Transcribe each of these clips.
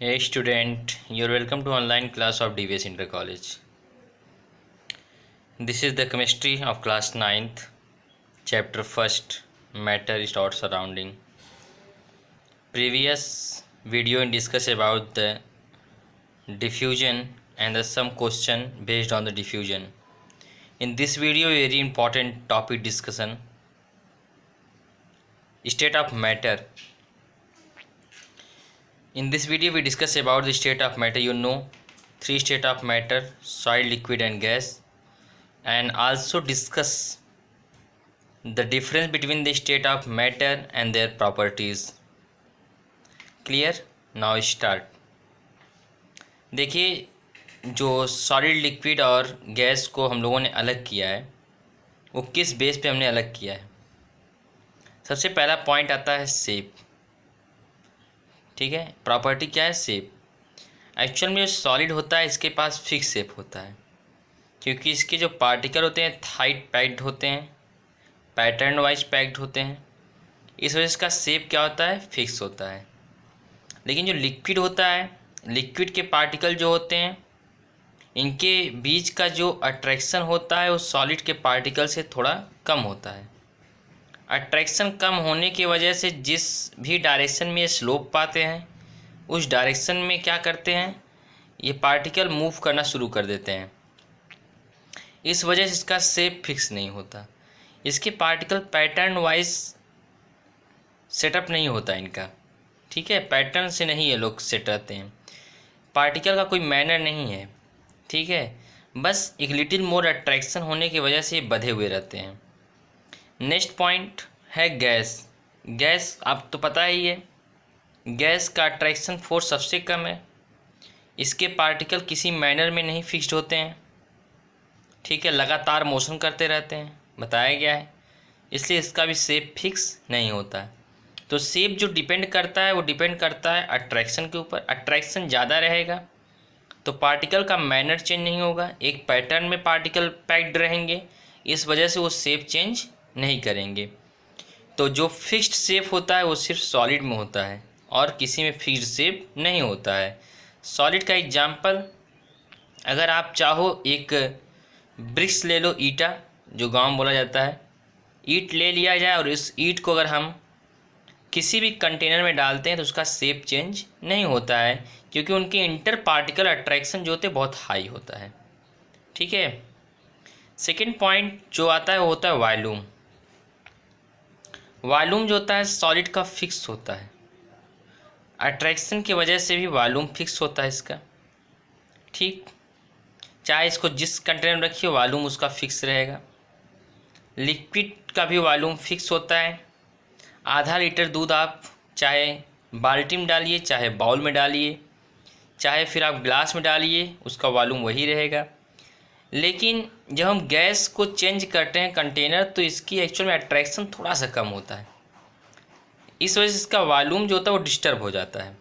Hey student, you're welcome to online class of DVS Inter College. This is the chemistry of class 9th, chapter 1st, matter is our surrounding. Previous video in discuss about the diffusion and some question based on the diffusion. In this video, very important topic discussion, state of matter. In this video we discuss about the state of matter. You know, three state of matter: solid, liquid and gas, and also discuss the difference between the state of matter and their properties. Clear? Now start. देखिए, जो solid, liquid और gas को हम लोगों ने अलग किया है वो किस बेस पे हमने अलग किया है। सबसे पहला पॉइंट आता है शेप। ठीक है, प्रॉपर्टी क्या है? शेप। एक्चुअल में जो सॉलिड होता है इसके पास फिक्स शेप होता है, क्योंकि इसके जो पार्टिकल होते हैं टाइट पैक्ड होते हैं, पैटर्न वाइज पैक्ड होते हैं, इस वजह से इसका शेप क्या होता है? फिक्स होता है। लेकिन जो लिक्विड होता है, लिक्विड के पार्टिकल जो होते हैं इनके बीच का जो अट्रैक्शन होता है वो सॉलिड के पार्टिकल से थोड़ा कम होता है। अट्रैक्शन कम होने की वजह से जिस भी डायरेक्शन में ये स्लोप पाते हैं उस डायरेक्शन में क्या करते हैं, ये पार्टिकल मूव करना शुरू कर देते हैं। इस वजह से इसका शेप फिक्स नहीं होता। इसके पार्टिकल पैटर्न वाइज सेटअप नहीं होता इनका। ठीक है, पैटर्न से नहीं ये लोग सेट रहते हैं, पार्टिकल का कोई मैनर नहीं है। ठीक है, बस एक लिटिल मोर अट्रैक्शन होने की वजह से ये बंधे हुए रहते हैं। नेक्स्ट पॉइंट है गैस। गैस आप तो पता ही है, गैस का अट्रैक्शन फोर्स सबसे कम है। इसके पार्टिकल किसी मैनर में नहीं फिक्स्ड होते हैं। ठीक है, लगातार मोशन करते रहते हैं, बताया गया है, इसलिए इसका भी शेप फिक्स नहीं होता है। तो शेप जो डिपेंड करता है वो डिपेंड करता है अट्रैक्शन के ऊपर। अट्रैक्शन ज़्यादा रहेगा तो पार्टिकल का मैनर चेंज नहीं होगा, एक पैटर्न में पार्टिकल पैक्ड रहेंगे, इस वजह से वो शेप चेंज नहीं करेंगे। तो जो फिक्स्ड शेप होता है वो सिर्फ सॉलिड में होता है और किसी में फिक्स्ड शेप नहीं होता है। सॉलिड का एग्जांपल, अगर आप चाहो एक ब्रिक्स ले लो, ईटा जो गांव में बोला जाता है, ईंट ले लिया जाए और इस ईंट को अगर हम किसी भी कंटेनर में डालते हैं तो उसका शेप चेंज नहीं होता है, क्योंकि उनके इंटर पार्टिकल अट्रैक्शन जो होते हैं बहुत हाई होता है। ठीक है, सेकेंड पॉइंट जो आता है वो होता है वॉल्यूम। वॉल्यूम जो होता है सॉलिड का फिक्स होता है, अट्रैक्शन की वजह से भी वॉल्यूम फिक्स होता है इसका। ठीक, चाहे इसको जिस कंटेनर में रखिए वॉल्यूम उसका फिक्स रहेगा। लिक्विड का भी वॉल्यूम फिक्स होता है। आधा लीटर दूध आप चाहे बाल्टी में डालिए, चाहे बाउल में डालिए, चाहे फिर आप ग्लास में डालिए, उसका वॉल्यूम वही रहेगा। लेकिन जब हम गैस को चेंज करते हैं कंटेनर तो इसकी एक्चुअल में अट्रैक्शन थोड़ा सा कम होता है, इस वजह से इसका वॉल्यूम जो होता है वो डिस्टर्ब हो जाता है।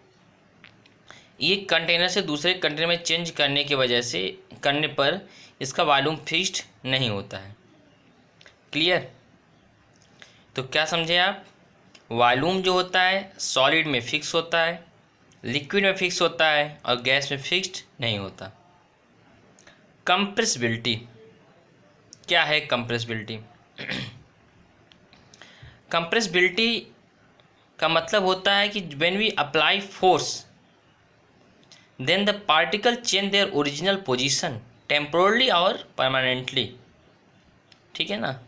एक कंटेनर से दूसरे कंटेनर में चेंज करने की वजह से करने पर इसका वॉल्यूम फिक्स्ड नहीं होता है। क्लियर? तो क्या समझे आप? वॉल्यूम जो होता है सॉलिड में फिक्स होता है, लिक्विड में फिक्स होता है और गैस में फिक्स्ड नहीं होता। कंप्रेसिबिलिटी क्या है? कंप्रेसिबिलिटी कंप्रेसिबिलिटी का मतलब होता है कि when we apply force then the particle change their original position temporally और परमानेंटली। ठीक है ना,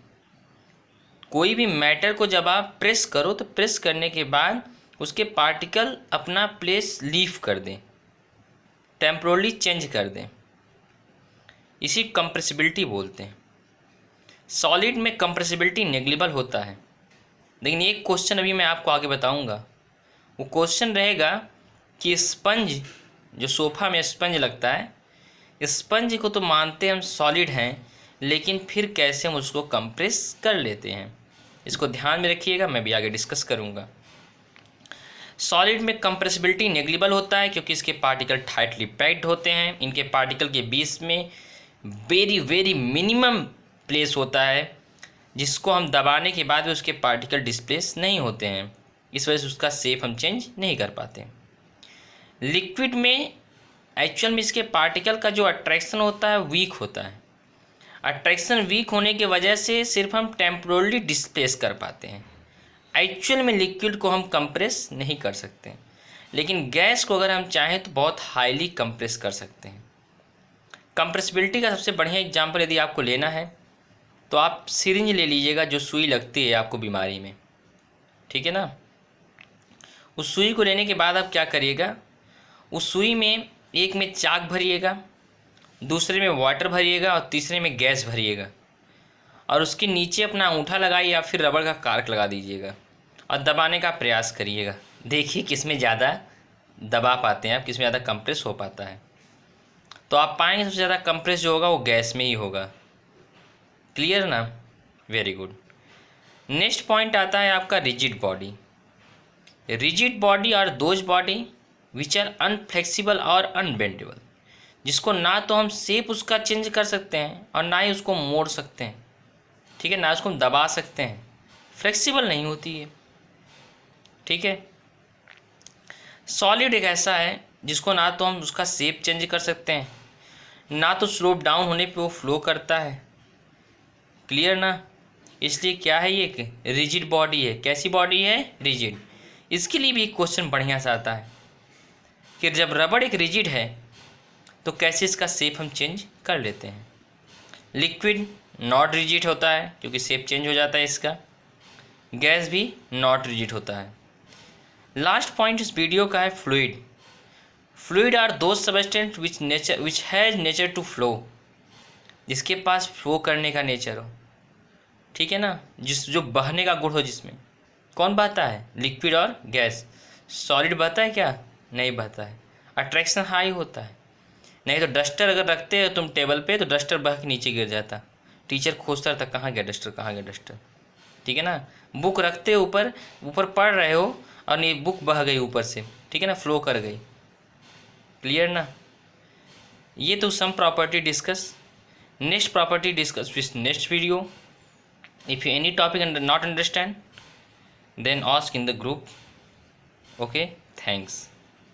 कोई भी मैटर को जब आप प्रेस करो तो प्रेस करने के बाद उसके पार्टिकल अपना प्लेस लीव कर दें, टेम्पोरली चेंज कर दें, इसी कंप्रेसिबिलिटी बोलते हैं। सॉलिड में कंप्रेसिबिलिटी नेग्लिजिबल होता है। लेकिन एक क्वेश्चन अभी मैं आपको आगे बताऊंगा, वो क्वेश्चन रहेगा कि स्पंज, जो सोफ़ा में स्पंज लगता है, स्पंज को तो मानते हम सॉलिड हैं, लेकिन फिर कैसे हम उसको कंप्रेस कर लेते हैं, इसको ध्यान में रखिएगा, मैं भी आगे डिस्कस करूंगा। सॉलिड में कंप्रेसिबिलिटी नेग्लिजिबल होता है क्योंकि इसके पार्टिकल टाइटली पैक्ड होते हैं। इनके पार्टिकल के बीच में वेरी वेरी मिनिमम प्लेस होता है जिसको हम दबाने के बाद भी उसके पार्टिकल डिस्प्लेस नहीं होते हैं, इस वजह से उसका शेप हम चेंज नहीं कर पाते। लिक्विड में एक्चुअल में इसके पार्टिकल का जो अट्रैक्शन होता है वीक होता है। अट्रैक्शन वीक होने की वजह से सिर्फ हम टेम्पोरली डिस्प्लेस कर पाते हैं। एक्चुअल में लिक्विड को हम कंप्रेस नहीं कर सकते, लेकिन गैस को अगर हम चाहें तो बहुत हाईली कंप्रेस कर सकते हैं। कंप्रेसिबिलिटी का सबसे बढ़िया एग्जांपल यदि आपको लेना है तो आप सिरिंज ले लीजिएगा जो सुई लगती है आपको बीमारी में, ठीक है ना। उस सुई को लेने के बाद आप क्या करिएगा, उस सुई में एक में चाक भरिएगा, दूसरे में वाटर भरिएगा और तीसरे में गैस भरिएगा, और उसके नीचे अपना अंगूठा लगाइए या फिर रबड़ का कार्क लगा दीजिएगा और दबाने का प्रयास करिएगा। देखिए किसमें ज़्यादा दबा पाते हैं आप, किसमें ज़्यादा कंप्रेस हो पाता है। तो आप पाएंगे सबसे ज़्यादा कंप्रेस जो होगा वो गैस में ही होगा। क्लियर ना? Very good. नेक्स्ट पॉइंट आता है आपका rigid body. Rigid body are those body which are inflexible और अनबेंडेबल, जिसको ना तो हम शेप उसका चेंज कर सकते हैं और ना ही उसको मोड़ सकते हैं, ठीक है, ना उसको हम दबा सकते हैं, फ्लेक्सिबल नहीं होती है, ठीक है। सॉलिड एक ऐसा है जिसको ना तो हम उसका शेप चेंज कर सकते हैं, ना तो स्लोप डाउन होने पे वो फ्लो करता है। क्लियर ना? इसलिए क्या है, ये एक रिजिड बॉडी है। कैसी बॉडी है? रिजिड। इसके लिए भी एक क्वेश्चन बढ़िया सा आता है कि जब रबड़ एक रिजिड है तो कैसे इसका शेप हम चेंज कर लेते हैं। लिक्विड नॉट रिजिड होता है क्योंकि शेप चेंज हो जाता है इसका। गैस भी नॉट रिजिड होता है। लास्ट पॉइंट इस वीडियो का है fluid. Fluid are those substance which has nature to flow, जिसके पास फ्लो करने का नेचर हो, ठीक है ना, जो बहने का गुण हो। जिसमें कौन बहता है? लिक्विड और गैस। सॉलिड बहता है क्या? नहीं बहता है। अट्रैक्शन हाई होता है। नहीं तो डस्टर अगर रखते हो तुम टेबल पे तो डस्टर बह के नीचे गिर जाता, टीचर खोजता रहता कहाँ गया डस्टर, कहाँ गया डस्टर, ठीक है ना। बुक रखते हो ऊपर, ऊपर पढ़ रहे हो और ये बुक बह गई ऊपर से, ठीक है ना, फ्लो कर गई। क्लियर ना? ये तो sum property discuss. Next property discuss with next video. If you any topic not understand then ask in the group. Okay, thanks.